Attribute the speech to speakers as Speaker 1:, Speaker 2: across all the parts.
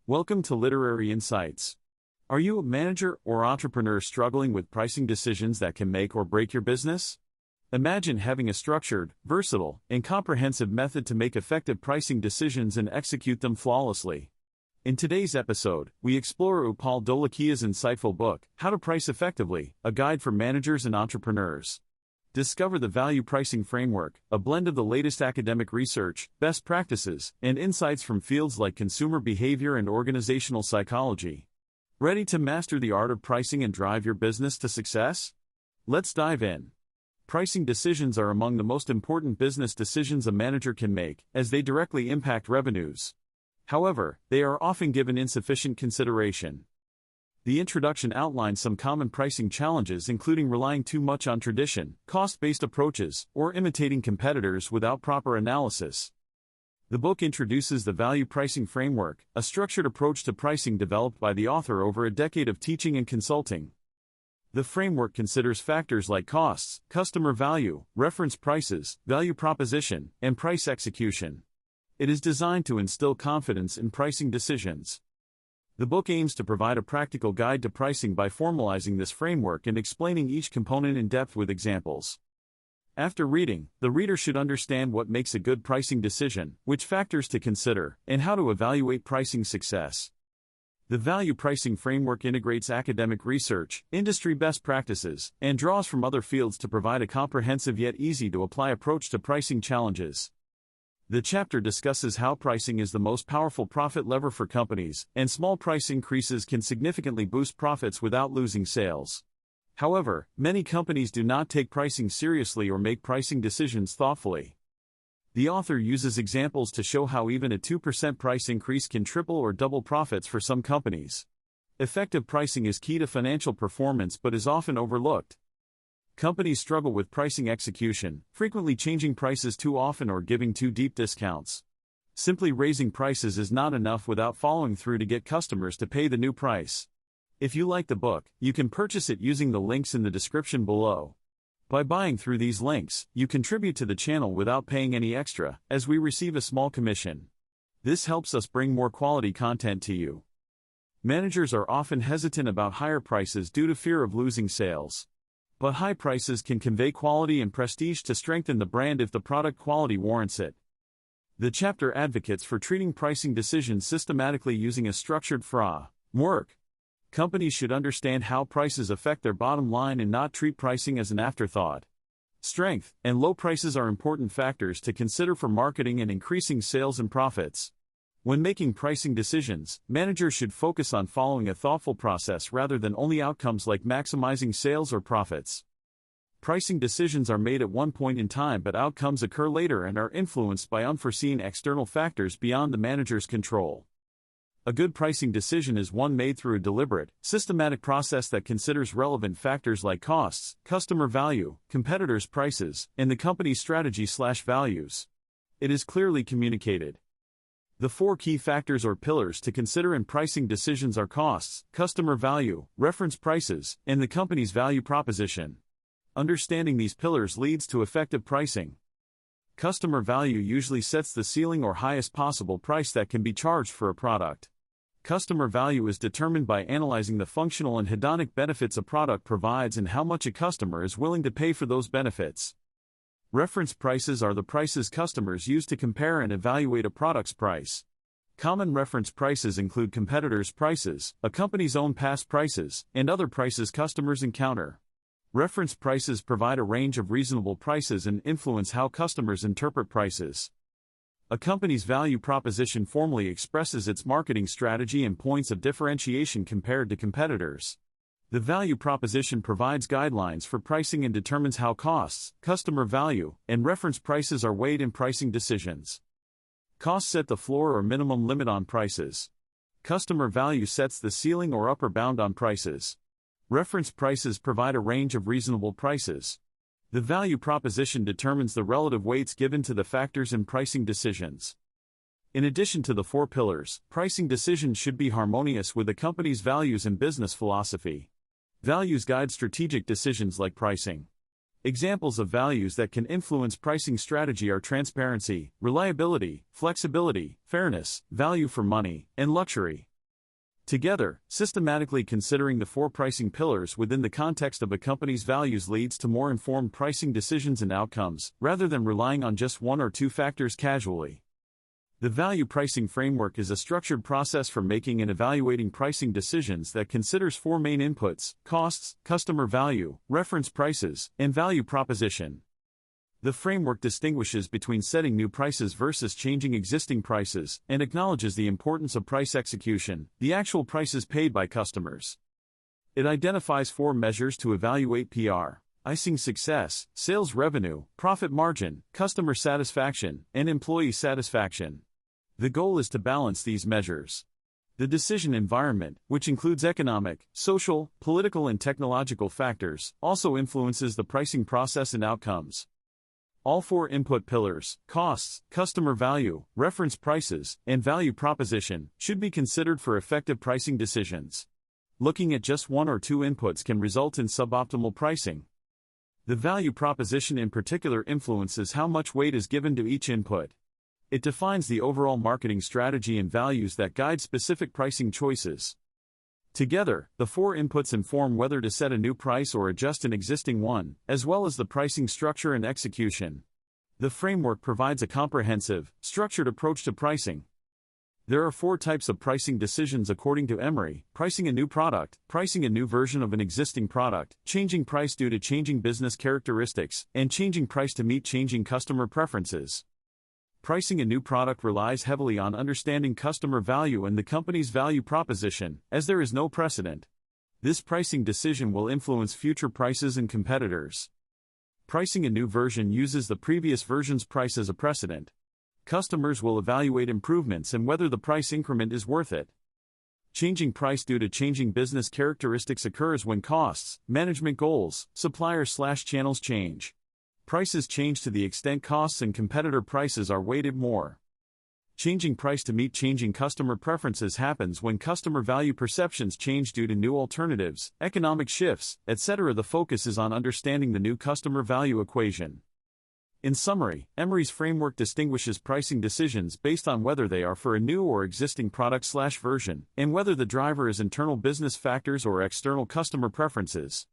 Speaker 1: Welcome to Literary Insights. Are you a manager or entrepreneur struggling with pricing decisions that can make or break your business? Imagine having a structured, versatile, and comprehensive method to make effective pricing decisions and execute them flawlessly. In today's episode, we explore Utpal Dholakia's insightful book, How to Price Effectively, a guide for managers and entrepreneurs. Discover the value pricing framework, a blend of the latest academic research, best practices, and insights from fields like consumer behavior and organizational psychology. Ready to master the art of pricing and drive your business to success? Let's dive in. Pricing decisions are among the most important business decisions a manager can make, as they directly impact revenues. However, they are often given insufficient consideration. The introduction outlines some common pricing challenges, including relying too much on tradition, cost-based approaches, or imitating competitors without proper analysis. The book introduces the value pricing framework, a structured approach to pricing developed by the author over a decade of teaching and consulting. The framework considers factors like costs, customer value, reference prices, value proposition, and price execution. It is designed to instill confidence in pricing decisions. The book aims to provide a practical guide to pricing by formalizing this framework and explaining each component in depth with examples. After reading, the reader should understand what makes a good pricing decision, which factors to consider, and how to evaluate pricing success. The value pricing framework integrates academic research, industry best practices, and draws from other fields to provide a comprehensive yet easy-to-apply approach to pricing challenges. The chapter discusses how pricing is the most powerful profit lever for companies, and small price increases can significantly boost profits without losing sales. However, many companies do not take pricing seriously or make pricing decisions thoughtfully. The author uses examples to show how even a 2% price increase can triple or double profits for some companies. Effective pricing is key to financial performance but is often overlooked. Companies struggle with pricing execution, frequently changing prices too often or giving too deep discounts. Simply raising prices is not enough without following through to get customers to pay the new price. If you like the book, you can purchase it using the links in the description below. By buying through these links, you contribute to the channel without paying any extra, as we receive a small commission. This helps us bring more quality content to you. Managers are often hesitant about higher prices due to fear of losing sales. But high prices can convey quality and prestige to strengthen the brand if the product quality warrants it. The chapter advocates for treating pricing decisions systematically using a structured framework. Companies should understand how prices affect their bottom line and not treat pricing as an afterthought. Strength and low prices are important factors to consider for marketing and increasing sales and profits. When making pricing decisions, managers should focus on following a thoughtful process rather than only outcomes like maximizing sales or profits. Pricing decisions are made at one point in time, but outcomes occur later and are influenced by unforeseen external factors beyond the manager's control. A good pricing decision is one made through a deliberate, systematic process that considers relevant factors like costs, customer value, competitors' prices, and the company's strategy/values. It is clearly communicated. The four key factors or pillars to consider in pricing decisions are costs, customer value, reference prices, and the company's value proposition. Understanding these pillars leads to effective pricing. Customer value usually sets the ceiling or highest possible price that can be charged for a product. Customer value is determined by analyzing the functional and hedonic benefits a product provides and how much a customer is willing to pay for those benefits. Reference prices are the prices customers use to compare and evaluate a product's price. Common reference prices include competitors' prices, a company's own past prices, and other prices customers encounter. Reference prices provide a range of reasonable prices and influence how customers interpret prices. A company's value proposition formally expresses its marketing strategy and points of differentiation compared to competitors. The value proposition provides guidelines for pricing and determines how costs, customer value, and reference prices are weighed in pricing decisions. Costs set the floor or minimum limit on prices. Customer value sets the ceiling or upper bound on prices. Reference prices provide a range of reasonable prices. The value proposition determines the relative weights given to the factors in pricing decisions. In addition to the four pillars, pricing decisions should be harmonious with the company's values and business philosophy. Values guide strategic decisions like pricing. Examples of values that can influence pricing strategy are transparency, reliability, flexibility, fairness, value for money, and luxury. Together, systematically considering the four pricing pillars within the context of a company's values leads to more informed pricing decisions and outcomes, rather than relying on just one or two factors casually. The value pricing framework is a structured process for making and evaluating pricing decisions that considers four main inputs: costs, customer value, reference prices, and value proposition. The framework distinguishes between setting new prices versus changing existing prices, and acknowledges the importance of price execution, the actual prices paid by customers. It identifies four measures to evaluate PR: pricing success, sales revenue, profit margin, customer satisfaction, and employee satisfaction. The goal is to balance these measures. The decision environment, which includes economic, social, political, and technological factors, also influences the pricing process and outcomes. All four input pillars, costs, customer value, reference prices, and value proposition, should be considered for effective pricing decisions. Looking at just one or two inputs can result in suboptimal pricing. The value proposition in particular influences how much weight is given to each input. It defines the overall marketing strategy and values that guide specific pricing choices. Together, the four inputs inform whether to set a new price or adjust an existing one, as well as the pricing structure and execution. The framework provides a comprehensive, structured approach to pricing. There are four types of pricing decisions according to Emery: pricing a new product, pricing a new version of an existing product, changing price due to changing business characteristics, and changing price to meet changing customer preferences. Pricing a new product relies heavily on understanding customer value and the company's value proposition, as there is no precedent. This pricing decision will influence future prices and competitors. Pricing a new version uses the previous version's price as a precedent. Customers will evaluate improvements and whether the price increment is worth it. Changing price due to changing business characteristics occurs when costs, management goals, suppliers/channels change. Prices change to the extent costs and competitor prices are weighted more. Changing price to meet changing customer preferences happens when customer value perceptions change due to new alternatives, economic shifts, etc. The focus is on understanding the new customer value equation. In summary, Emery's framework distinguishes pricing decisions based on whether they are for a new or existing product/version, and whether the driver is internal business factors or external customer preferences.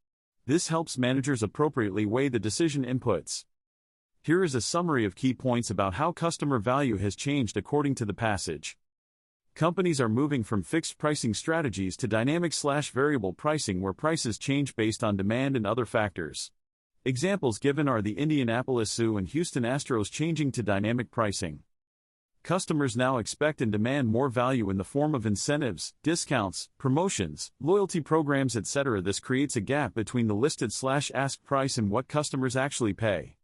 Speaker 1: This helps managers appropriately weigh the decision inputs. Here is a summary of key points about how customer value has changed according to the passage. Companies are moving from fixed pricing strategies to dynamic/variable pricing, where prices change based on demand and other factors. Examples given are the Indianapolis Zoo and Houston Astros changing to dynamic pricing. Customers now expect and demand more value in the form of incentives, discounts, promotions, loyalty programs, etc. This creates a gap between the listed/asked price and what customers actually pay.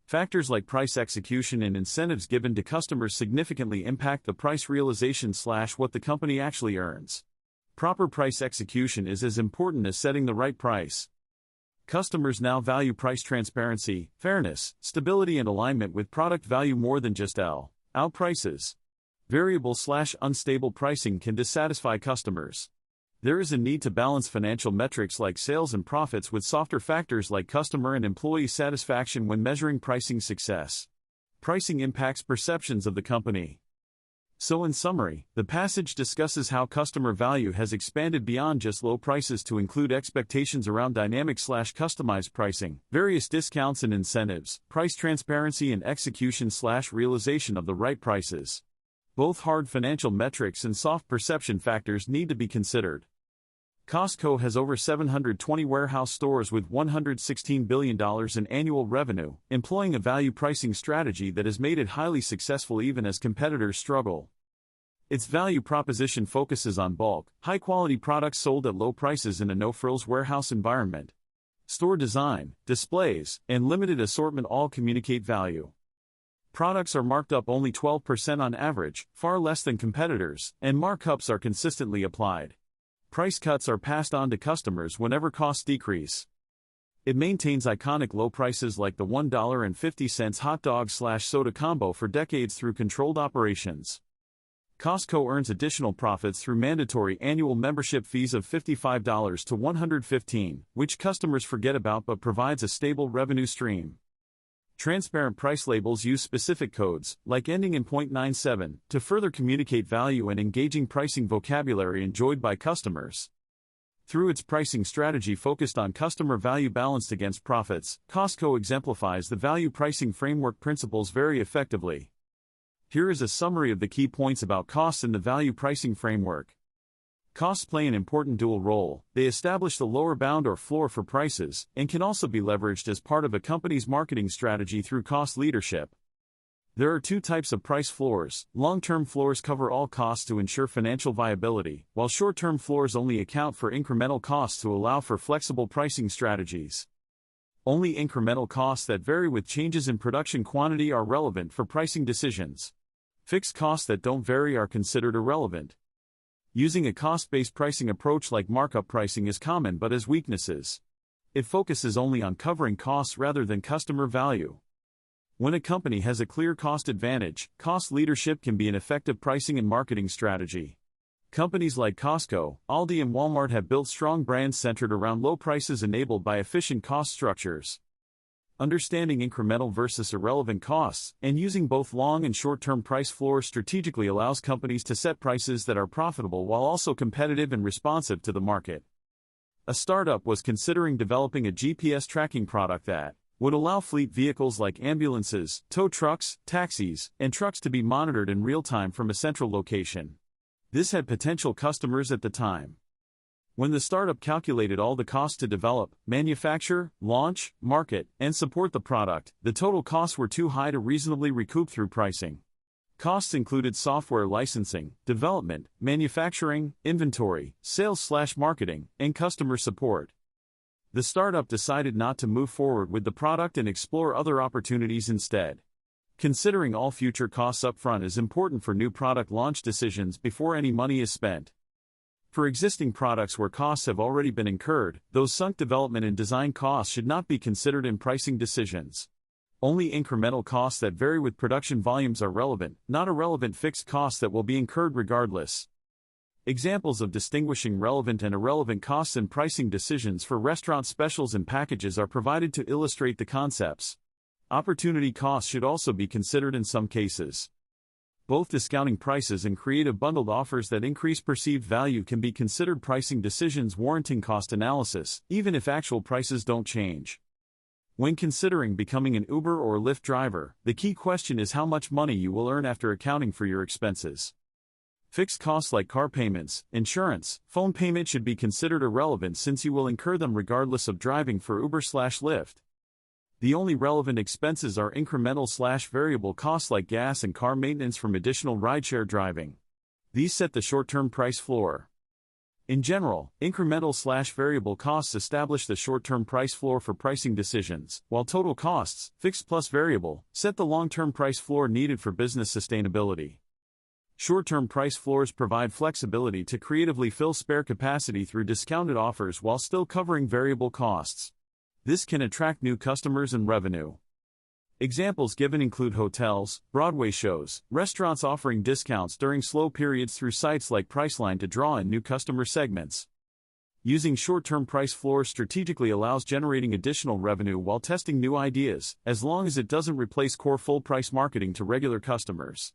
Speaker 1: Factors like price execution and incentives given to customers significantly impact the price realization/what the company actually earns. Proper price execution is as important as setting the right price. Customers now value price transparency, fairness, stability, and alignment with product value more than just out prices. Variable/unstable pricing can dissatisfy customers. There is a need to balance financial metrics like sales and profits with softer factors like customer and employee satisfaction when measuring pricing success. Pricing impacts perceptions of the company. So in summary, the passage discusses how customer value has expanded beyond just low prices to include expectations around dynamic/customized pricing, various discounts and incentives, price transparency, and execution/realization of the right prices. Both hard financial metrics and soft perception factors need to be considered. Costco has over 720 warehouse stores with $116 billion in annual revenue, employing a value pricing strategy that has made it highly successful even as competitors struggle. Its value proposition focuses on bulk, high-quality products sold at low prices in a no-frills warehouse environment. Store design, displays, and limited assortment all communicate value. Products are marked up only 12% on average, far less than competitors, and markups are consistently applied. Price cuts are passed on to customers whenever costs decrease. It maintains iconic low prices like the $1.50 hot dog/soda combo for decades through controlled operations. Costco earns additional profits through mandatory annual membership fees of $55 to $115, which customers forget about but provides a stable revenue stream. Transparent price labels use specific codes, like ending in .97, to further communicate value and engaging pricing vocabulary enjoyed by customers. Through its pricing strategy focused on customer value balanced against profits, Costco exemplifies the value pricing framework principles very effectively. Here is a summary of the key points about costs in the value pricing framework. Costs play an important dual role. They establish the lower bound or floor for prices, and can also be leveraged as part of a company's marketing strategy through cost leadership. There are two types of price floors. Long-term floors cover all costs to ensure financial viability, while short-term floors only account for incremental costs to allow for flexible pricing strategies. Only incremental costs that vary with changes in production quantity are relevant for pricing decisions. Fixed costs that don't vary are considered irrelevant. Using a cost-based pricing approach like markup pricing is common but has weaknesses. It focuses only on covering costs rather than customer value. When a company has a clear cost advantage, cost leadership can be an effective pricing and marketing strategy. Companies like Costco, Aldi, and Walmart have built strong brands centered around low prices enabled by efficient cost structures. Understanding incremental versus irrelevant costs, and using both long and short-term price floors strategically allows companies to set prices that are profitable while also competitive and responsive to the market. A startup was considering developing a GPS tracking product that would allow fleet vehicles like ambulances, tow trucks, taxis, and trucks to be monitored in real time from a central location. This had potential customers at the time. When the startup calculated all the costs to develop, manufacture, launch, market, and support the product, the total costs were too high to reasonably recoup through pricing. Costs included software licensing, development, manufacturing, inventory, sales/marketing, and customer support. The startup decided not to move forward with the product and explore other opportunities instead. Considering all future costs upfront is important for new product launch decisions before any money is spent. For existing products where costs have already been incurred, those sunk development and design costs should not be considered in pricing decisions. Only incremental costs that vary with production volumes are relevant, not irrelevant fixed costs that will be incurred regardless. Examples of distinguishing relevant and irrelevant costs in pricing decisions for restaurant specials and packages are provided to illustrate the concepts. Opportunity costs should also be considered in some cases. Both discounting prices and creative bundled offers that increase perceived value can be considered pricing decisions warranting cost analysis, even if actual prices don't change. When considering becoming an Uber or Lyft driver, the key question is how much money you will earn after accounting for your expenses. Fixed costs like car payments, insurance, phone payment should be considered irrelevant since you will incur them regardless of driving for Uber/Lyft. The only relevant expenses are incremental/variable costs like gas and car maintenance from additional rideshare driving. These set the short-term price floor. In general, incremental/variable costs establish the short-term price floor for pricing decisions, while total costs, fixed plus variable, set the long-term price floor needed for business sustainability. Short-term price floors provide flexibility to creatively fill spare capacity through discounted offers while still covering variable costs. This can attract new customers and revenue. Examples given include hotels, Broadway shows, restaurants offering discounts during slow periods through sites like Priceline to draw in new customer segments. Using short-term price floors strategically allows generating additional revenue while testing new ideas, as long as it doesn't replace core full-price marketing to regular customers.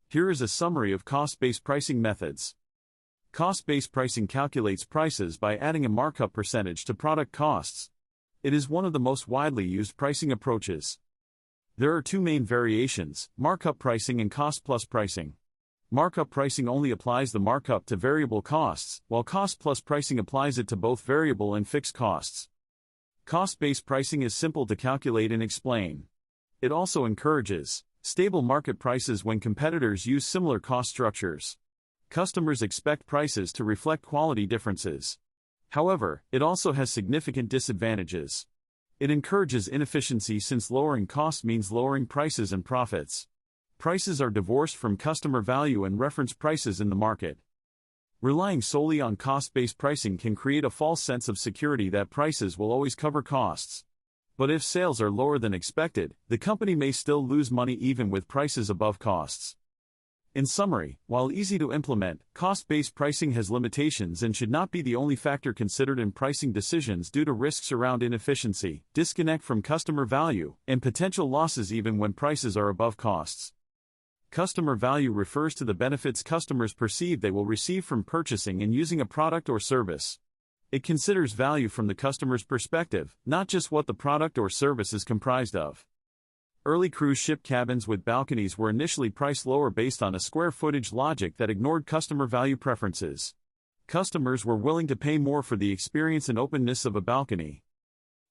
Speaker 1: Here is a summary of cost-based pricing methods. Cost-based pricing calculates prices by adding a markup percentage to product costs. It is one of the most widely used pricing approaches. There are two main variations, markup pricing and cost-plus pricing. Markup pricing only applies the markup to variable costs, while cost-plus pricing applies it to both variable and fixed costs. Cost-based pricing is simple to calculate and explain. It also encourages stable market prices when competitors use similar cost structures. Customers expect prices to reflect quality differences. However, it also has significant disadvantages. It encourages inefficiency since lowering costs means lowering prices and profits. Prices are divorced from customer value and reference prices in the market. Relying solely on cost-based pricing can create a false sense of security that prices will always cover costs. But if sales are lower than expected, the company may still lose money even with prices above costs. In summary, while easy to implement, cost-based pricing has limitations and should not be the only factor considered in pricing decisions due to risks around inefficiency, disconnect from customer value, and potential losses even when prices are above costs. Customer value refers to the benefits customers perceive they will receive from purchasing and using a product or service. It considers value from the customer's perspective, not just what the product or service is comprised of. Early cruise ship cabins with balconies were initially priced lower based on a square footage logic that ignored customer value preferences. Customers were willing to pay more for the experience and openness of a balcony.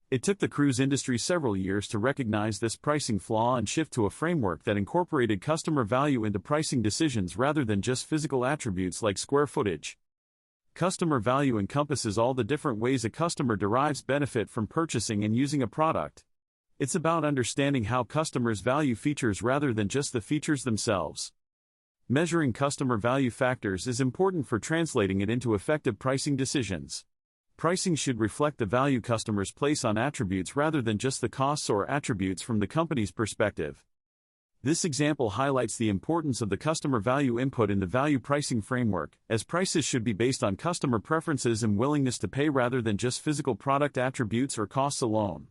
Speaker 1: It took the cruise industry several years to recognize this pricing flaw and shift to a framework that incorporated customer value into pricing decisions rather than just physical attributes like square footage. Customer value encompasses all the different ways a customer derives benefit from purchasing and using a product. It's about understanding how customers value features rather than just the features themselves. Measuring customer value factors is important for translating it into effective pricing decisions. Pricing should reflect the value customers place on attributes rather than just the costs or attributes from the company's perspective. This example highlights the importance of the customer value input in the value pricing framework, as prices should be based on customer preferences and willingness to pay rather than just physical product attributes or costs alone.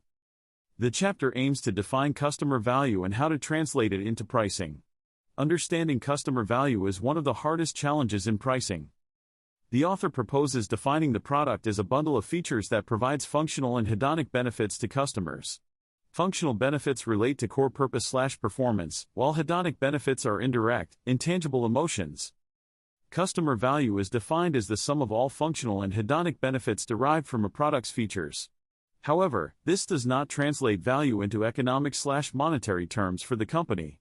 Speaker 1: The chapter aims to define customer value and how to translate it into pricing. Understanding customer value is one of the hardest challenges in pricing. The author proposes defining the product as a bundle of features that provides functional and hedonic benefits to customers. Functional benefits relate to core purpose/performance, while hedonic benefits are indirect, intangible emotions. Customer value is defined as the sum of all functional and hedonic benefits derived from a product's features. However, this does not translate value into economic/monetary terms for the company.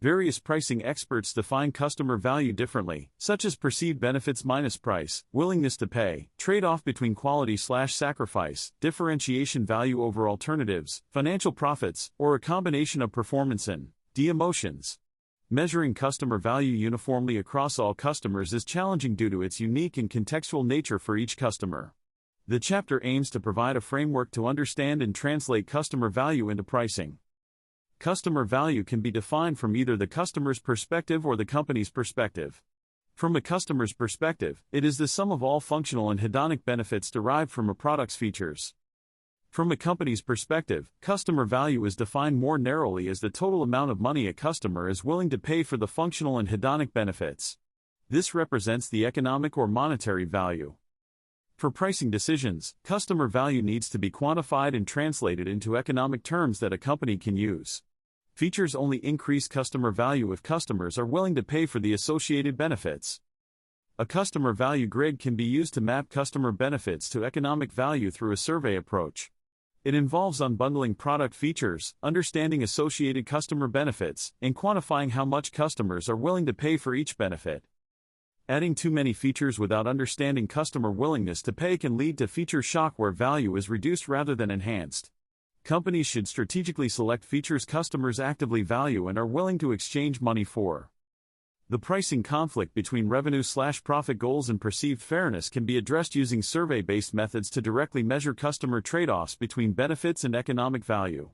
Speaker 1: Various pricing experts define customer value differently, such as perceived benefits minus price, willingness to pay, trade-off between quality/sacrifice, differentiation value over alternatives, financial profits, or a combination of performance and emotions. Measuring customer value uniformly across all customers is challenging due to its unique and contextual nature for each customer. The chapter aims to provide a framework to understand and translate customer value into pricing. Customer value can be defined from either the customer's perspective or the company's perspective. From a customer's perspective, it is the sum of all functional and hedonic benefits derived from a product's features. From a company's perspective, customer value is defined more narrowly as the total amount of money a customer is willing to pay for the functional and hedonic benefits. This represents the economic or monetary value. For pricing decisions, customer value needs to be quantified and translated into economic terms that a company can use. Features only increase customer value if customers are willing to pay for the associated benefits. A customer value grid can be used to map customer benefits to economic value through a survey approach. It involves unbundling product features, understanding associated customer benefits, and quantifying how much customers are willing to pay for each benefit. Adding too many features without understanding customer willingness to pay can lead to feature shock where value is reduced rather than enhanced. Companies should strategically select features customers actively value and are willing to exchange money for. The pricing conflict between revenue/profit goals and perceived fairness can be addressed using survey-based methods to directly measure customer trade-offs between benefits and economic value.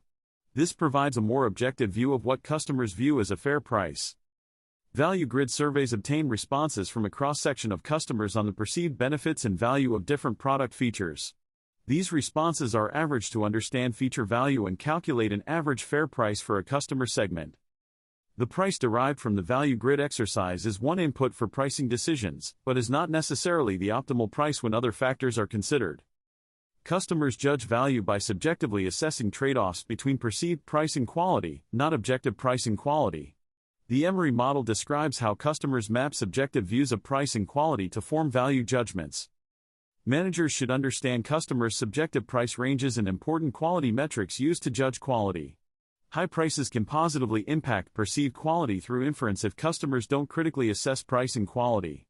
Speaker 1: This provides a more objective view of what customers view as a fair price. Value grid surveys obtain responses from a cross-section of customers on the perceived benefits and value of different product features. These responses are averaged to understand feature value and calculate an average fair price for a customer segment. The price derived from the value grid exercise is one input for pricing decisions, but is not necessarily the optimal price when other factors are considered. Customers judge value by subjectively assessing trade-offs between perceived price and quality, not objective price and quality. The Emery model describes how customers map subjective views of price and quality to form value judgments. Managers should understand customers' subjective price ranges and important quality metrics used to judge quality. High prices can positively impact perceived quality through inference if customers don't critically assess price and quality.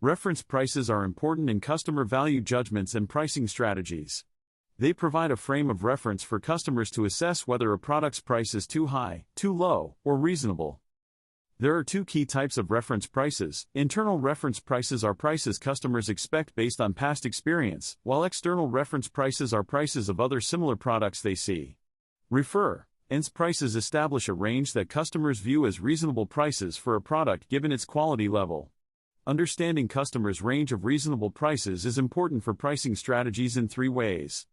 Speaker 1: Reference prices are important in customer value judgments and pricing strategies. They provide a frame of reference for customers to assess whether a product's price is too high, too low, or reasonable. There are two key types of reference prices. Internal reference prices are prices customers expect based on past experience, while external reference prices are prices of other similar products they see. Refer. Hence, prices establish a range that customers view as reasonable prices for a product given its quality level. Understanding customers' range of reasonable prices is important for pricing strategies in 3 ways.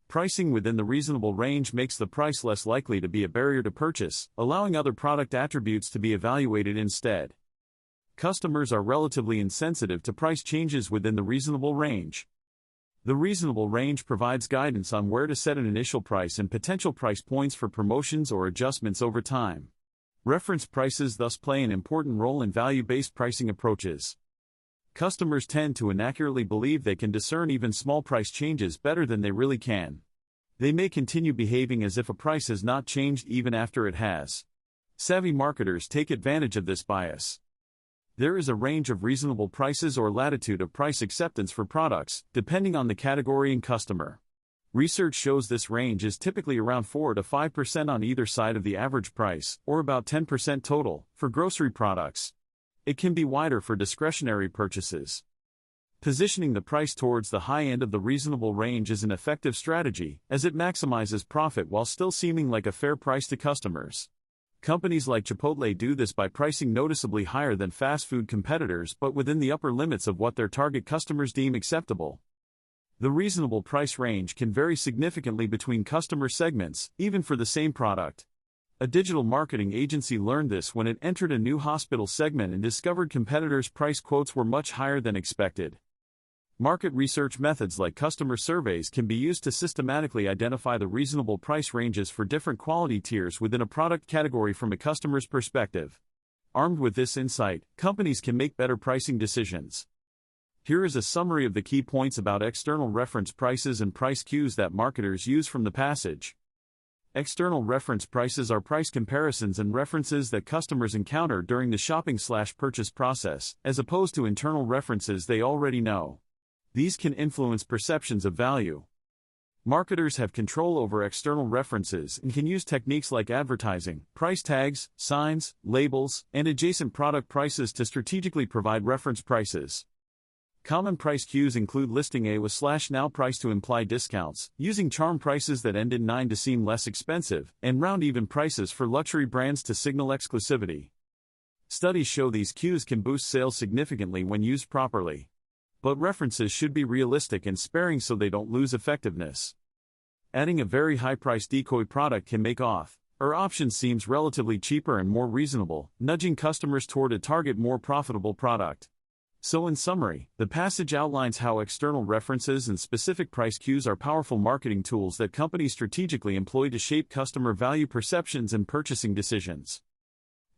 Speaker 1: Pricing within the reasonable range makes the price less likely to be a barrier to purchase, allowing other product attributes to be evaluated instead. Customers are relatively insensitive to price changes within the reasonable range. The reasonable range provides guidance on where to set an initial price and potential price points for promotions or adjustments over time. Reference prices thus play an important role in value-based pricing approaches. Customers tend to inaccurately believe they can discern even small price changes better than they really can. They may continue behaving as if a price has not changed even after it has. Savvy marketers take advantage of this bias. There is a range of reasonable prices or latitude of price acceptance for products, depending on the category and customer. Research shows this range is typically around 4 to 5% on either side of the average price, or about 10% total, for grocery products. It can be wider for discretionary purchases. Positioning the price towards the high end of the reasonable range is an effective strategy, as it maximizes profit while still seeming like a fair price to customers. Companies like Chipotle do this by pricing noticeably higher than fast food competitors but within the upper limits of what their target customers deem acceptable. The reasonable price range can vary significantly between customer segments, even for the same product. A digital marketing agency learned this when it entered a new hospital segment and discovered competitors' price quotes were much higher than expected. Market research methods like customer surveys can be used to systematically identify the reasonable price ranges for different quality tiers within a product category from a customer's perspective. Armed with this insight, companies can make better pricing decisions. Here is a summary of the key points about external reference prices and price cues that marketers use from the passage. External reference prices are price comparisons and references that customers encounter during the shopping/purchase process, as opposed to internal references they already know. These can influence perceptions of value. Marketers have control over external references and can use techniques like advertising, price tags, signs, labels, and adjacent product prices to strategically provide reference prices. Common price cues include listing a with /now price to imply discounts, using charm prices that end in 9 to seem less expensive, and round-even prices for luxury brands to signal exclusivity. Studies show these cues can boost sales significantly when used properly. But references should be realistic and sparing so they don't lose effectiveness. Adding a very high-priced decoy product can make or option seems relatively cheaper and more reasonable, nudging customers toward a target more profitable product. So in summary, the passage outlines how external references and specific price cues are powerful marketing tools that companies strategically employ to shape customer value perceptions and purchasing decisions.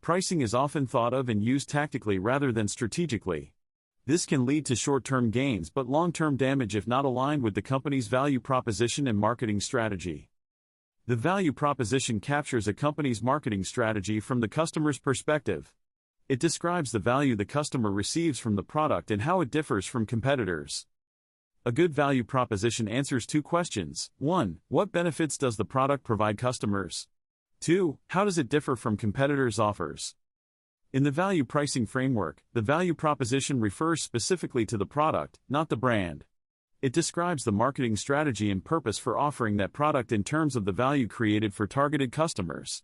Speaker 1: Pricing is often thought of and used tactically rather than strategically. This can lead to short-term gains but long-term damage if not aligned with the company's value proposition and marketing strategy. The value proposition captures a company's marketing strategy from the customer's perspective. It describes the value the customer receives from the product and how it differs from competitors. A good value proposition answers 2 questions. 1. What benefits does the product provide customers? 2. How does it differ from competitors' offers? In the value pricing framework, the value proposition refers specifically to the product, not the brand. It describes the marketing strategy and purpose for offering that product in terms of the value created for targeted customers.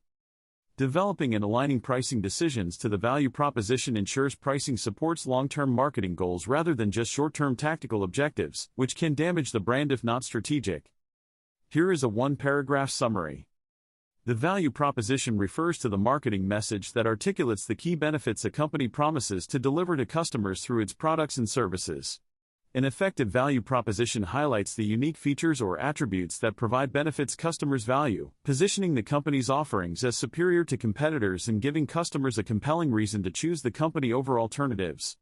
Speaker 1: Developing and aligning pricing decisions to the value proposition ensures pricing supports long-term marketing goals rather than just short-term tactical objectives, which can damage the brand if not strategic. Here is a 1-paragraph summary. The value proposition refers to the marketing message that articulates the key benefits a company promises to deliver to customers through its products and services. An effective value proposition highlights the unique features or attributes that provide benefits customers value, positioning the company's offerings as superior to competitors and giving customers a compelling reason to choose the company over alternatives.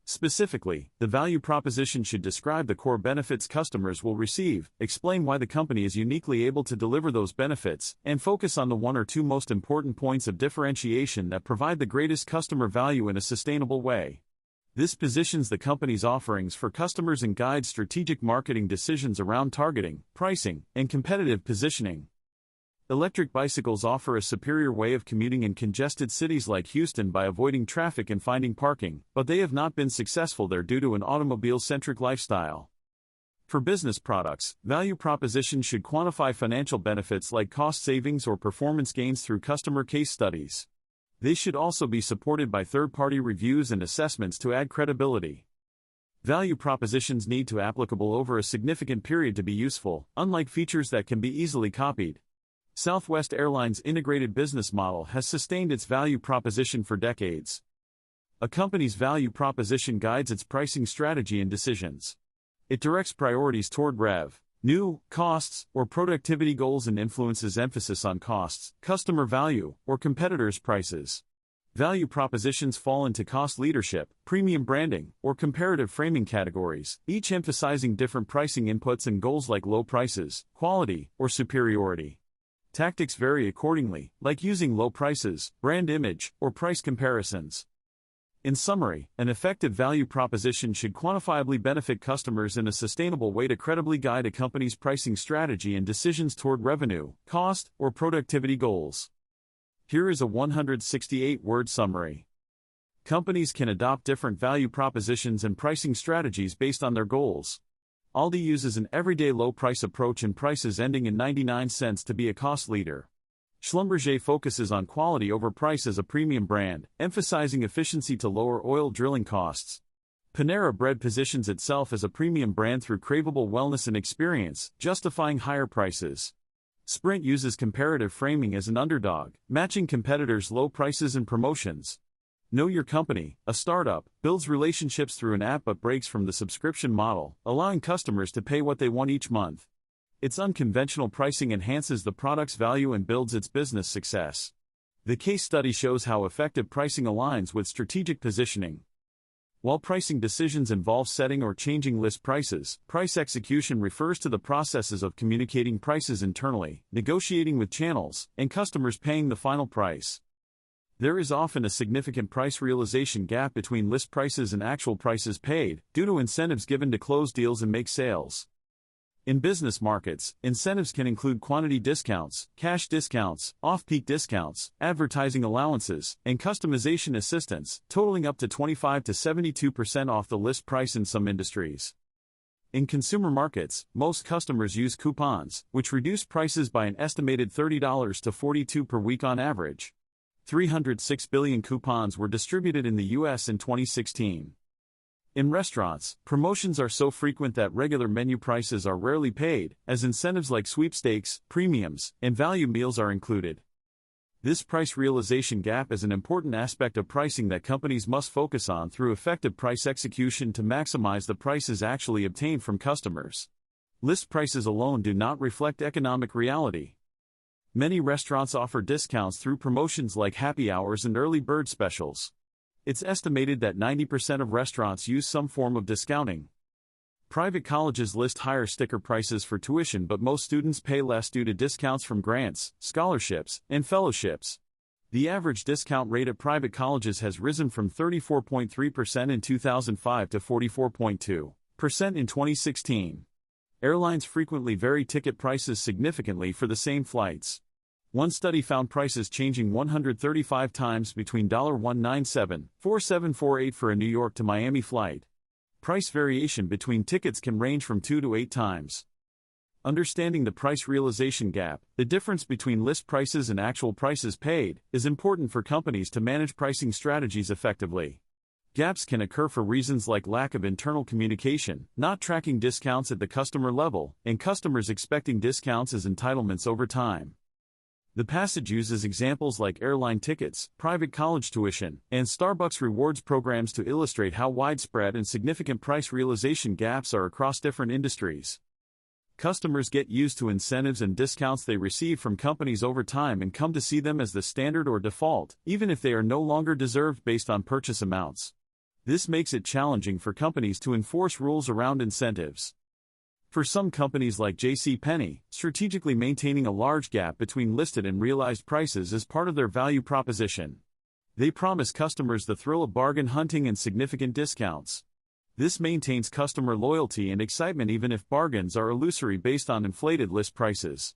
Speaker 1: Specifically, the value proposition should describe the core benefits customers will receive, explain why the company is uniquely able to deliver those benefits, and focus on the 1 or 2 most important points of differentiation that provide the greatest customer value in a sustainable way. This positions the company's offerings for customers and guides strategic marketing decisions around targeting, pricing, and competitive positioning. Electric bicycles offer a superior way of commuting in congested cities like Houston by avoiding traffic and finding parking, but they have not been successful there due to an automobile-centric lifestyle. For business products, value propositions should quantify financial benefits like cost savings or performance gains through customer case studies. They should also be supported by third-party reviews and assessments to add credibility. Value propositions need to be applicable over a significant period to be useful, unlike features that can be easily copied. Southwest Airlines' integrated business model has sustained its value proposition for decades. A company's value proposition guides its pricing strategy and decisions. It directs priorities toward revenue, costs, or productivity goals and influences emphasis on costs, customer value, or competitors' prices. Value propositions fall into cost leadership, premium branding, or comparative framing categories, each emphasizing different pricing inputs and goals like low prices, quality, or superiority. Tactics vary accordingly, like using low prices, brand image, or price comparisons. In summary, an effective value proposition should quantifiably benefit customers in a sustainable way to credibly guide a company's pricing strategy and decisions toward revenue, cost, or productivity goals. Here is a 168-word summary. Companies can adopt different value propositions and pricing strategies based on their goals. Aldi uses an everyday low-price approach and prices ending in 99 cents to be a cost leader. Schlumberger focuses on quality over price as a premium brand, emphasizing efficiency to lower oil drilling costs. Panera Bread positions itself as a premium brand through craveable wellness and experience, justifying higher prices. Sprint uses comparative framing as an underdog, matching competitors' low prices and promotions. Know Your Company, a startup, builds relationships through an app but breaks from the subscription model, allowing customers to pay what they want each month. Its unconventional pricing enhances the product's value and builds its business success. The case study shows how effective pricing aligns with strategic positioning. While pricing decisions involve setting or changing list prices, price execution refers to the processes of communicating prices internally, negotiating with channels, and customers paying the final price. There is often a significant price realization gap between list prices and actual prices paid, due to incentives given to close deals and make sales. In business markets, incentives can include quantity discounts, cash discounts, off-peak discounts, advertising allowances, and customization assistance, totaling up to 25 to 72% off the list price in some industries. In consumer markets, most customers use coupons, which reduce prices by an estimated $30 to $42 per week on average. 306 billion coupons were distributed in the U.S. in 2016. In restaurants, promotions are so frequent that regular menu prices are rarely paid, as incentives like sweepstakes, premiums, and value meals are included. This price realization gap is an important aspect of pricing that companies must focus on through effective price execution to maximize the prices actually obtained from customers. List prices alone do not reflect economic reality. Many restaurants offer discounts through promotions like happy hours and early bird specials. It's estimated that 90% of restaurants use some form of discounting. Private colleges list higher sticker prices for tuition, but most students pay less due to discounts from grants, scholarships, and fellowships. The average discount rate at private colleges has risen from 34.3% in 2005 to 44.2% in 2016. Airlines frequently vary ticket prices significantly for the same flights. One study found prices changing 135 times between $197.4748 for a New York to Miami flight. Price variation between tickets can range from 2 to 8 times. Understanding the price realization gap, the difference between list prices and actual prices paid, is important for companies to manage pricing strategies effectively. Gaps can occur for reasons like lack of internal communication, not tracking discounts at the customer level, and customers expecting discounts as entitlements over time. The passage uses examples like airline tickets, private college tuition, and Starbucks rewards programs to illustrate how widespread and significant price realization gaps are across different industries. Customers get used to incentives and discounts they receive from companies over time and come to see them as the standard or default, even if they are no longer deserved based on purchase amounts. This makes it challenging for companies to enforce rules around incentives. For some companies like JCPenney, strategically maintaining a large gap between listed and realized prices is part of their value proposition. They promise customers the thrill of bargain hunting and significant discounts. This maintains customer loyalty and excitement even if bargains are illusory based on inflated list prices.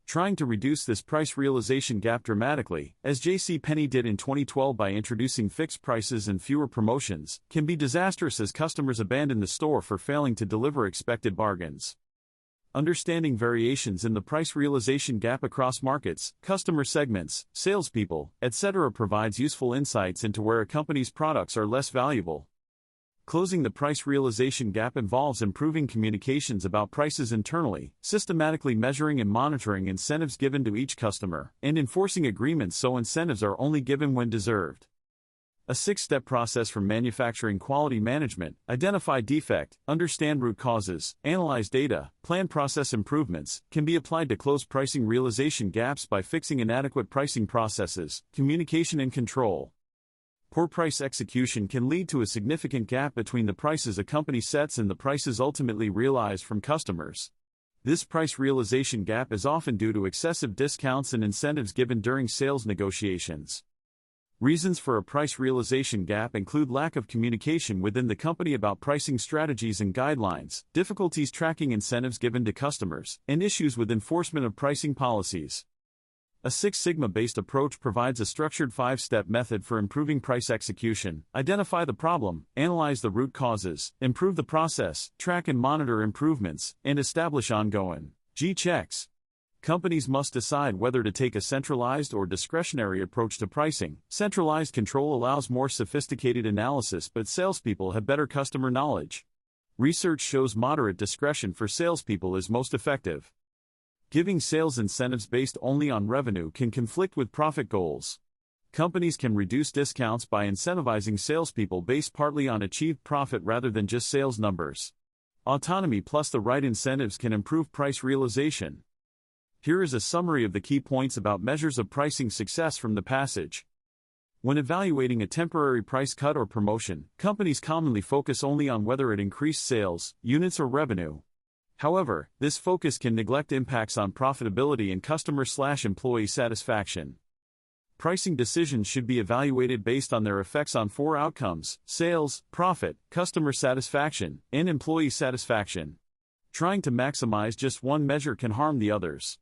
Speaker 1: Trying to reduce this price realization gap dramatically, as JCPenney did in 2012 by introducing fixed prices and fewer promotions, can be disastrous as customers abandon the store for failing to deliver expected bargains. Understanding variations in the price realization gap across markets, customer segments, salespeople, etc. provides useful insights into where a company's products are less valuable. Closing the price realization gap involves improving communications about prices internally, systematically measuring and monitoring incentives given to each customer, and enforcing agreements so incentives are only given when deserved. A 6-step process from manufacturing quality management: identify defect, understand root causes, analyze data, plan process improvements, can be applied to close pricing realization gaps by fixing inadequate pricing processes, communication and control. Poor price execution can lead to a significant gap between the prices a company sets and the prices ultimately realized from customers. This price realization gap is often due to excessive discounts and incentives given during sales negotiations. Reasons for a price realization gap include lack of communication within the company about pricing strategies and guidelines, difficulties tracking incentives given to customers, and issues with enforcement of pricing policies. A Six Sigma-based approach provides a structured 5-step method for improving price execution: identify the problem, analyze the root causes, improve the process, track and monitor improvements, and establish ongoing G-checks. Companies must decide whether to take a centralized or discretionary approach to pricing. Centralized control allows more sophisticated analysis, but salespeople have better customer knowledge. Research shows moderate discretion for salespeople is most effective. Giving sales incentives based only on revenue can conflict with profit goals. Companies can reduce discounts by incentivizing salespeople based partly on achieved profit rather than just sales numbers. Autonomy plus the right incentives can improve price realization. Here is a summary of the key points about measures of pricing success from the passage. When evaluating a temporary price cut or promotion, companies commonly focus only on whether it increased sales, units, or revenue. However, this focus can neglect impacts on profitability and customer/employee satisfaction. Pricing decisions should be evaluated based on their effects on 4 outcomes: sales, profit, customer satisfaction, and employee satisfaction. Trying to maximize just one measure can harm the others.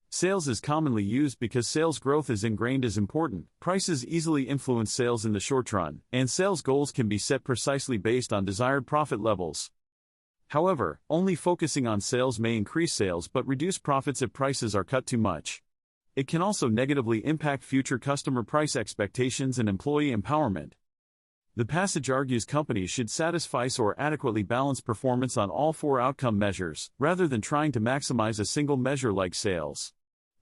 Speaker 1: Sales is commonly used because sales growth is ingrained as important. Prices easily influence sales in the short run, and sales goals can be set precisely based on desired profit levels. However, only focusing on sales may increase sales but reduce profits if prices are cut too much. It can also negatively impact future customer price expectations and employee empowerment. The passage argues companies should satisfy or adequately balance performance on all 4 outcome measures, rather than trying to maximize a single measure like sales.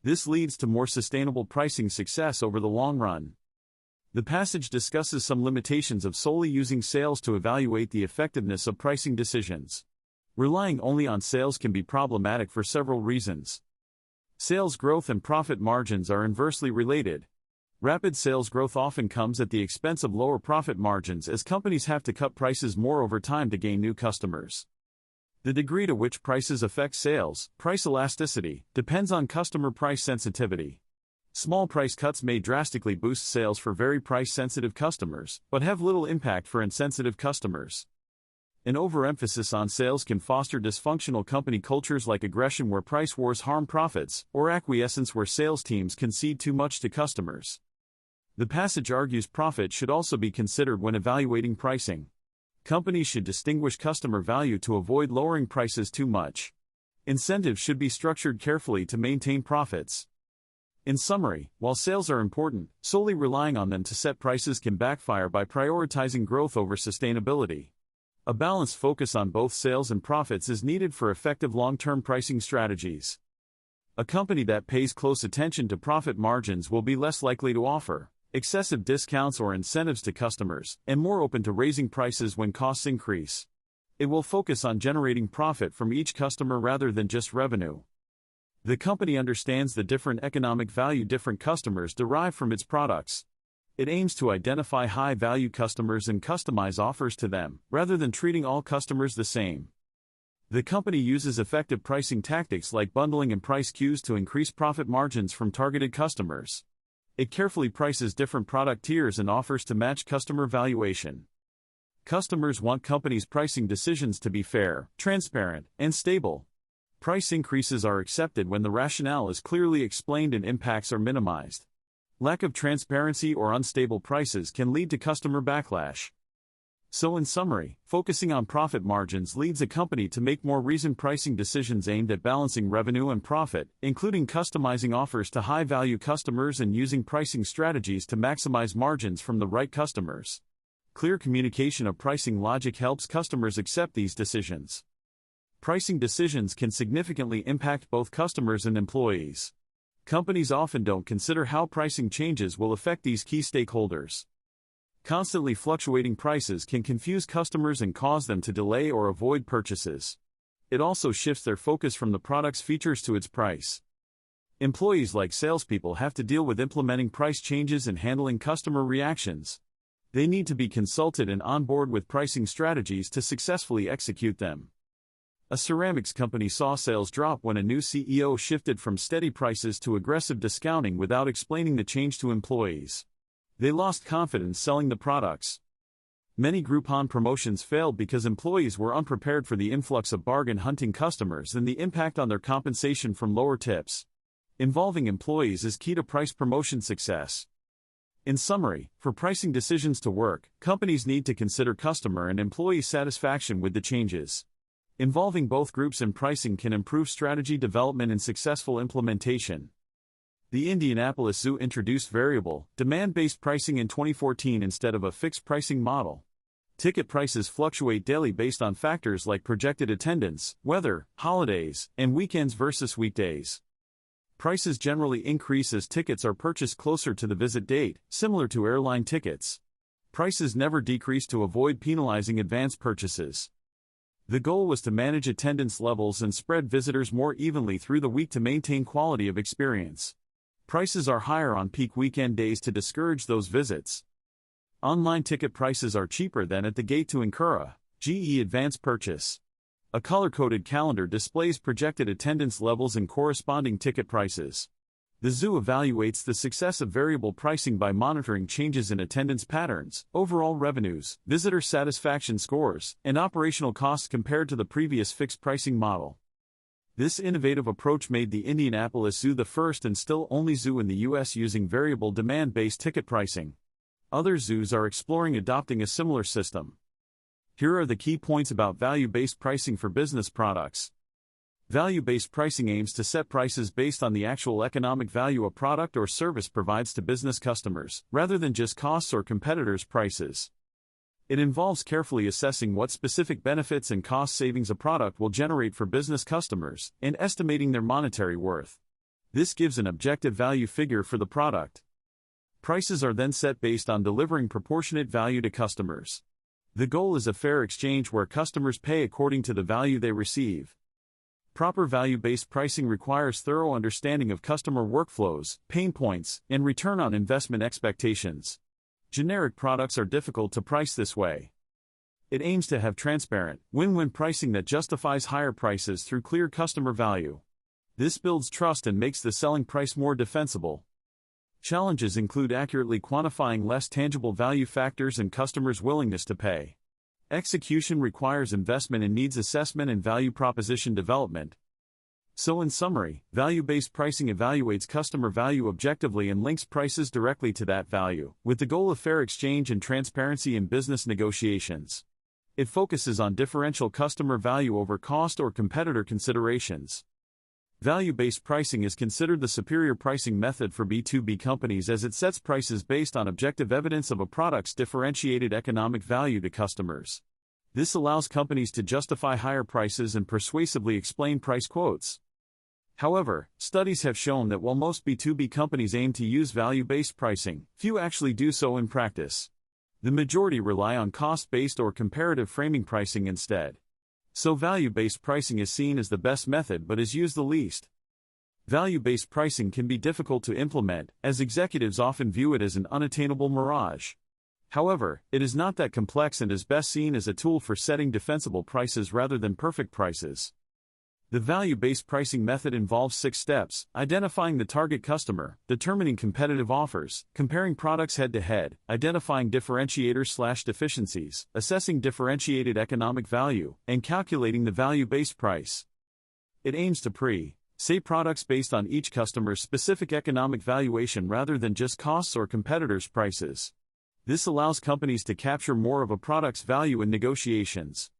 Speaker 1: This leads to more sustainable pricing success over the long run. The passage discusses some limitations of solely using sales to evaluate the effectiveness of pricing decisions. Relying only on sales can be problematic for several reasons. Sales growth and profit margins are inversely related. Rapid sales growth often comes at the expense of lower profit margins as companies have to cut prices more over time to gain new customers. The degree to which prices affect sales, price elasticity, depends on customer price sensitivity. Small price cuts may drastically boost sales for very price-sensitive customers, but have little impact for insensitive customers. An overemphasis on sales can foster dysfunctional company cultures like aggression where price wars harm profits, or acquiescence where sales teams concede too much to customers. The passage argues profit should also be considered when evaluating pricing. Companies should distinguish customer value to avoid lowering prices too much. Incentives should be structured carefully to maintain profits. In summary, while sales are important, solely relying on them to set prices can backfire by prioritizing growth over sustainability. A balanced focus on both sales and profits is needed for effective long-term pricing strategies. A company that pays close attention to profit margins will be less likely to offer excessive discounts or incentives to customers, and more open to raising prices when costs increase. It will focus on generating profit from each customer rather than just revenue. The company understands the different economic value different customers derive from its products. It aims to identify high-value customers and customize offers to them, rather than treating all customers the same. The company uses effective pricing tactics like bundling and price cues to increase profit margins from targeted customers. It carefully prices different product tiers and offers to match customer valuation. Customers want companies' pricing decisions to be fair, transparent, and stable. Price increases are accepted when the rationale is clearly explained and impacts are minimized. Lack of transparency or unstable prices can lead to customer backlash. So in summary, focusing on profit margins leads a company to make more reasoned pricing decisions aimed at balancing revenue and profit, including customizing offers to high-value customers and using pricing strategies to maximize margins from the right customers. Clear communication of pricing logic helps customers accept these decisions. Pricing decisions can significantly impact both customers and employees. Companies often don't consider how pricing changes will affect these key stakeholders. Constantly fluctuating prices can confuse customers and cause them to delay or avoid purchases. It also shifts their focus from the product's features to its price. Employees, like salespeople, have to deal with implementing price changes and handling customer reactions. They need to be consulted and on board with pricing strategies to successfully execute them. A ceramics company saw sales drop when a new CEO shifted from steady prices to aggressive discounting without explaining the change to employees. They lost confidence selling the products. Many Groupon promotions failed because employees were unprepared for the influx of bargain-hunting customers and the impact on their compensation from lower tips. Involving employees is key to price promotion success. In summary, for pricing decisions to work, companies need to consider customer and employee satisfaction with the changes. Involving both groups in pricing can improve strategy development and successful implementation. The Indianapolis Zoo introduced variable, demand-based pricing in 2014 instead of a fixed pricing model. Ticket prices fluctuate daily based on factors like projected attendance, weather, holidays, and weekends versus weekdays. Prices generally increase as tickets are purchased closer to the visit date, similar to airline tickets. Prices never decrease to avoid penalizing advance purchases. The goal was to manage attendance levels and spread visitors more evenly through the week to maintain quality of experience. Prices are higher on peak weekend days to discourage those visits. Online ticket prices are cheaper than at the gate to incur a GE advance purchase. A color-coded calendar displays projected attendance levels and corresponding ticket prices. The zoo evaluates the success of variable pricing by monitoring changes in attendance patterns, overall revenues, visitor satisfaction scores, and operational costs compared to the previous fixed pricing model. This innovative approach made the Indianapolis Zoo the first and still only zoo in the U.S. using variable demand-based ticket pricing. Other zoos are exploring adopting a similar system. Here are the key points about value-based pricing for business products. Value-based pricing aims to set prices based on the actual economic value a product or service provides to business customers, rather than just costs or competitors' prices. It involves carefully assessing what specific benefits and cost savings a product will generate for business customers, and estimating their monetary worth. This gives an objective value figure for the product. Prices are then set based on delivering proportionate value to customers. The goal is a fair exchange where customers pay according to the value they receive. Proper value-based pricing requires thorough understanding of customer workflows, pain points, and return on investment expectations. Generic products are difficult to price this way. It aims to have transparent, win-win pricing that justifies higher prices through clear customer value. This builds trust and makes the selling price more defensible. Challenges include accurately quantifying less tangible value factors and customers' willingness to pay. Execution requires investment in needs assessment and value proposition development. So in summary, value-based pricing evaluates customer value objectively and links prices directly to that value, with the goal of fair exchange and transparency in business negotiations. It focuses on differential customer value over cost or competitor considerations. Value-based pricing is considered the superior pricing method for B2B companies as it sets prices based on objective evidence of a product's differentiated economic value to customers. This allows companies to justify higher prices and persuasively explain price quotes. However, studies have shown that while most B2B companies aim to use value-based pricing, few actually do so in practice. The majority rely on cost-based or comparative framing pricing instead. So value-based pricing is seen as the best method but is used the least. Value-based pricing can be difficult to implement, as executives often view it as an unattainable mirage. However, it is not that complex and is best seen as a tool for setting defensible prices rather than perfect prices. The value-based pricing method involves 6 steps: identifying the target customer, determining competitive offers, comparing products head-to-head, identifying differentiators/deficiencies, assessing differentiated economic value, and calculating the value-based price. It aims to say products based on each customer's specific economic valuation rather than just costs or competitors' prices. This allows companies to capture more of a product's value in negotiations.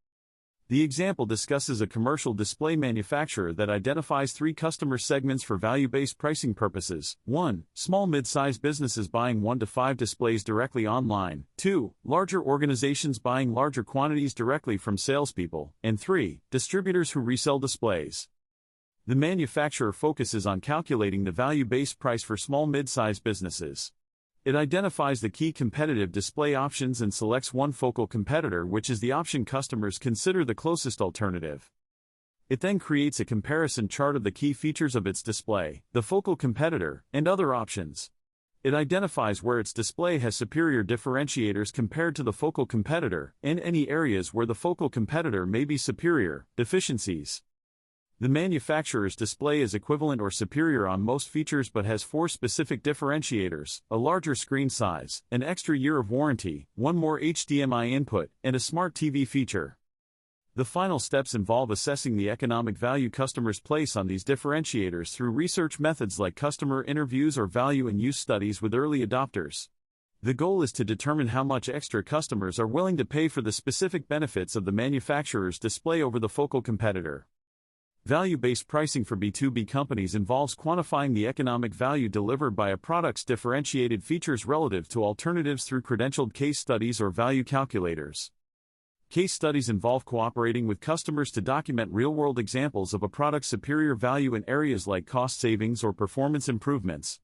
Speaker 1: The example discusses a commercial display manufacturer that identifies 3 customer segments for value-based pricing purposes. 1. Small mid-sized businesses buying 1 to 5 displays directly online. 2. Larger organizations buying larger quantities directly from salespeople. And 3. Distributors who resell displays. The manufacturer focuses on calculating the value-based price for small mid-sized businesses. It identifies the key competitive display options and selects one focal competitor, which is the option customers consider the closest alternative. It then creates a comparison chart of the key features of its display, the focal competitor, and other options. It identifies where its display has superior differentiators compared to the focal competitor, and any areas where the focal competitor may be superior, deficiencies. The manufacturer's display is equivalent or superior on most features but has 4 specific differentiators: a larger screen size, an extra year of warranty, 1 more HDMI input, and a smart TV feature. The final steps involve assessing the economic value customers place on these differentiators through research methods like customer interviews or value and use studies with early adopters. The goal is to determine how much extra customers are willing to pay for the specific benefits of the manufacturer's display over the focal competitor. Value-based pricing for B2B companies involves quantifying the economic value delivered by a product's differentiated features relative to alternatives through credentialed case studies or value calculators. Case studies involve cooperating with customers to document real-world examples of a product's superior value in areas like cost savings or performance improvements.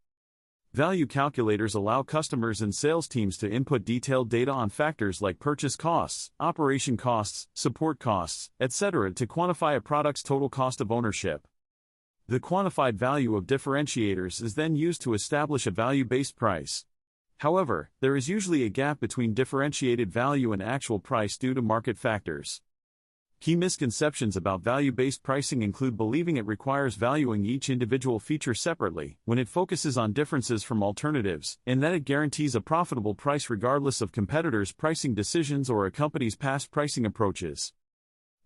Speaker 1: Value calculators allow customers and sales teams to input detailed data on factors like purchase costs, operation costs, support costs, etc. to quantify a product's total cost of ownership. The quantified value of differentiators is then used to establish a value-based price. However, there is usually a gap between differentiated value and actual price due to market factors. Key misconceptions about value-based pricing include believing it requires valuing each individual feature separately, when it focuses on differences from alternatives, and that it guarantees a profitable price regardless of competitors' pricing decisions or a company's past pricing approaches.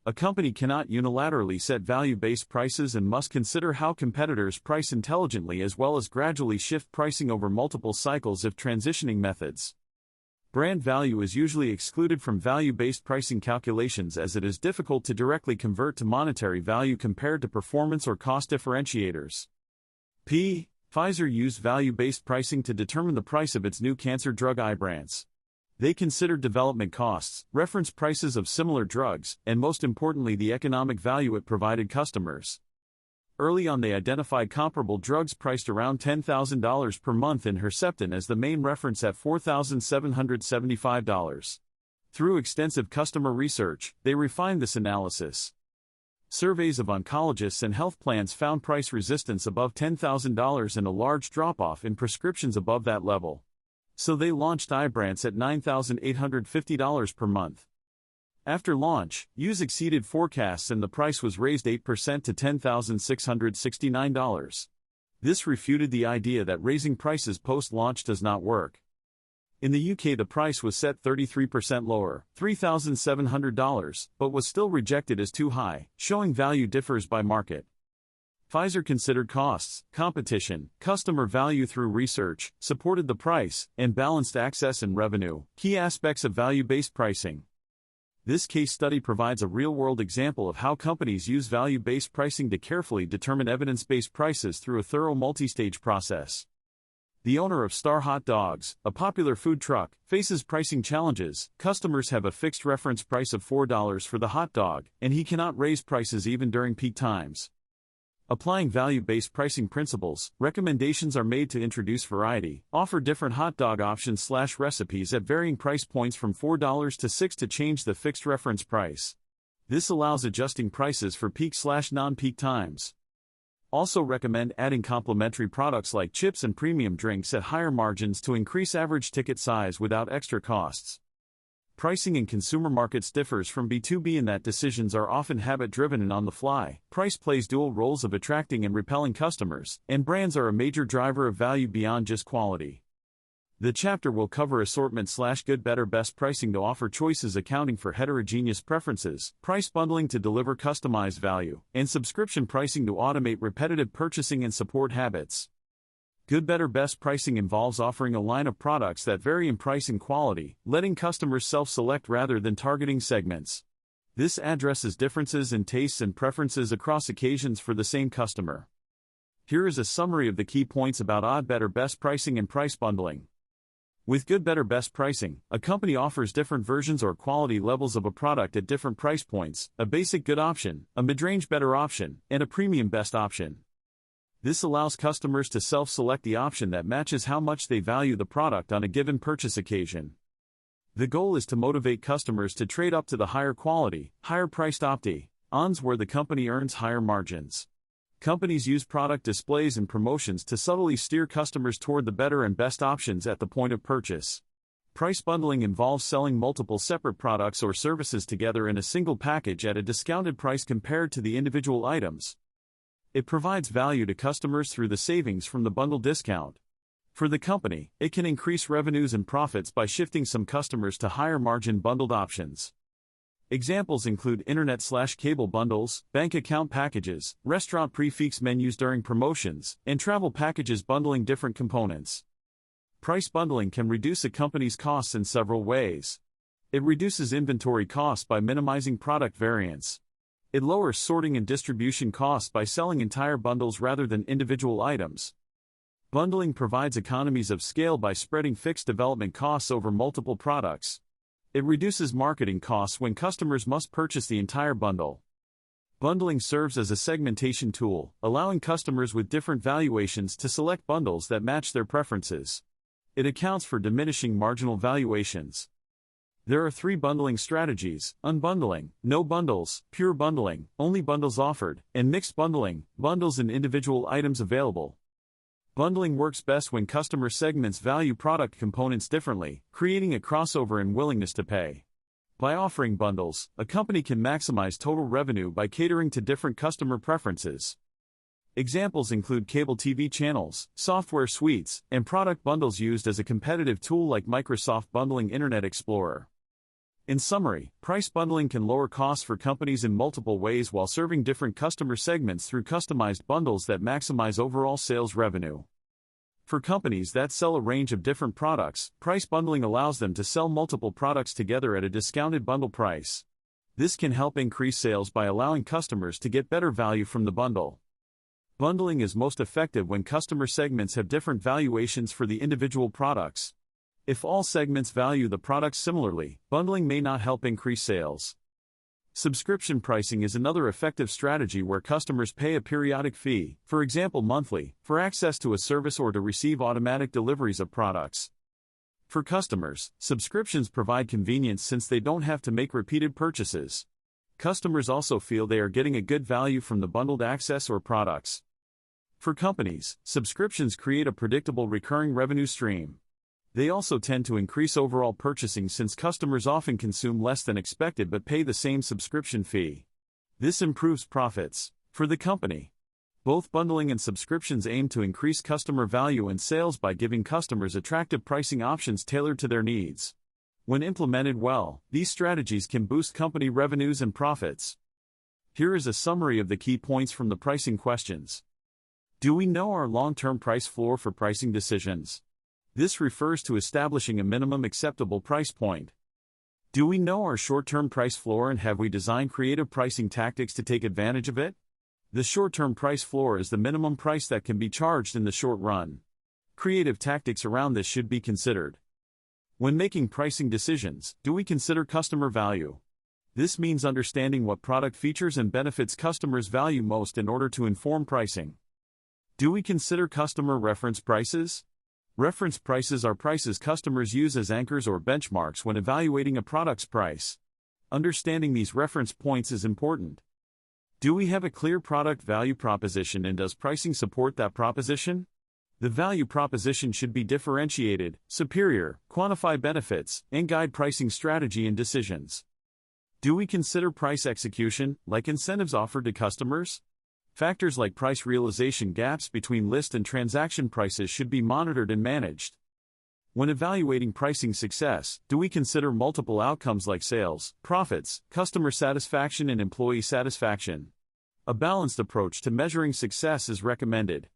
Speaker 1: A company cannot unilaterally set value-based prices and must consider how competitors price intelligently as well as gradually shift pricing over multiple cycles if transitioning methods. Brand value is usually excluded from value-based pricing calculations as it is difficult to directly convert to monetary value compared to performance or cost differentiators. Pfizer used value-based pricing to determine the price of its new cancer drug Ibrance. They considered development costs, reference prices of similar drugs, and most importantly the economic value it provided customers. Early on they identified comparable drugs priced around $10,000 per month in Herceptin as the main reference at $4,775. Through extensive customer research, they refined this analysis. Surveys of oncologists and health plans found price resistance above $10,000 and a large drop-off in prescriptions above that level. So they launched Ibrance at $9,850 per month. After launch, use exceeded forecasts and the price was raised 8% to $10,669. This refuted the idea that raising prices post-launch does not work. In the UK the price was set 33% lower, $3,700, but was still rejected as too high, showing value differs by market. Pfizer considered costs, competition, customer value through research, supported the price, and balanced access and revenue, key aspects of value-based pricing. This case study provides a real-world example of how companies use value-based pricing to carefully determine evidence-based prices through a thorough multi-stage process. The owner of Star Hot Dogs, a popular food truck, faces pricing challenges. Customers have a fixed reference price of $4 for the hot dog, and he cannot raise prices even during peak times. Applying value-based pricing principles, recommendations are made to introduce variety, offer different hot dog options/recipes at varying price points from $4 to $6 to change the fixed reference price. This allows adjusting prices for peak/non-peak times. Also recommend adding complementary products like chips and premium drinks at higher margins to increase average ticket size without extra costs. Pricing in consumer markets differs from B2B in that decisions are often habit-driven and on the fly. Price plays dual roles of attracting and repelling customers, and brands are a major driver of value beyond just quality. The chapter will cover assortment/good better best pricing to offer choices accounting for heterogeneous preferences, price bundling to deliver customized value, and subscription pricing to automate repetitive purchasing and support habits. Good better best pricing involves offering a line of products that vary in price and quality, letting customers self-select rather than targeting segments. This addresses differences in tastes and preferences across occasions for the same customer. Here is a summary of the key points about odd better best pricing and price bundling. With good better best pricing, a company offers different versions or quality levels of a product at different price points: a basic good option, a mid-range better option, and a premium best option. This allows customers to self-select the option that matches how much they value the product on a given purchase occasion. The goal is to motivate customers to trade up to the higher quality, higher priced options where the company earns higher margins. Companies use product displays and promotions to subtly steer customers toward the better and best options at the point of purchase. Price bundling involves selling multiple separate products or services together in a single package at a discounted price compared to the individual items. It provides value to customers through the savings from the bundle discount. For the company, it can increase revenues and profits by shifting some customers to higher margin bundled options. Examples include internet/cable bundles, bank account packages, restaurant prefix menus during promotions, and travel packages bundling different components. Price bundling can reduce a company's costs in several ways. It reduces inventory costs by minimizing product variance. It lowers sorting and distribution costs by selling entire bundles rather than individual items. Bundling provides economies of scale by spreading fixed development costs over multiple products. It reduces marketing costs when customers must purchase the entire bundle. Bundling serves as a segmentation tool, allowing customers with different valuations to select bundles that match their preferences. It accounts for diminishing marginal valuations. There are 3 bundling strategies: unbundling, no bundles, pure bundling, only bundles offered, and mixed bundling, bundles and individual items available. Bundling works best when customer segments value product components differently, creating a crossover in willingness to pay. By offering bundles, a company can maximize total revenue by catering to different customer preferences. Examples include cable TV channels, software suites, and product bundles used as a competitive tool like Microsoft bundling Internet Explorer. In summary, price bundling can lower costs for companies in multiple ways while serving different customer segments through customized bundles that maximize overall sales revenue. For companies that sell a range of different products, price bundling allows them to sell multiple products together at a discounted bundle price. This can help increase sales by allowing customers to get better value from the bundle. Bundling is most effective when customer segments have different valuations for the individual products. If all segments value the products similarly, bundling may not help increase sales. Subscription pricing is another effective strategy where customers pay a periodic fee, for example monthly, for access to a service or to receive automatic deliveries of products. For customers, subscriptions provide convenience since they don't have to make repeated purchases. Customers also feel they are getting a good value from the bundled access or products. For companies, subscriptions create a predictable recurring revenue stream. They also tend to increase overall purchasing since customers often consume less than expected but pay the same subscription fee. This improves profits for the company. Both bundling and subscriptions aim to increase customer value and sales by giving customers attractive pricing options tailored to their needs. When implemented well, these strategies can boost company revenues and profits. Here is a summary of the key points from the pricing questions. Do we know our long-term price floor for pricing decisions? This refers to establishing a minimum acceptable price point. Do we know our short-term price floor and have we designed creative pricing tactics to take advantage of it? The short-term price floor is the minimum price that can be charged in the short run. Creative tactics around this should be considered. When making pricing decisions, do we consider customer value? This means understanding what product features and benefits customers value most in order to inform pricing. Do we consider customer reference prices? Reference prices are prices customers use as anchors or benchmarks when evaluating a product's price. Understanding these reference points is important. Do we have a clear product value proposition and does pricing support that proposition? The value proposition should be differentiated, superior, quantify benefits, and guide pricing strategy and decisions. Do we consider price execution, like incentives offered to customers? Factors like price realization gaps between list and transaction prices should be monitored and managed. When evaluating pricing success, do we consider multiple outcomes like sales, profits, customer satisfaction, and employee satisfaction? A balanced approach to measuring success is recommended.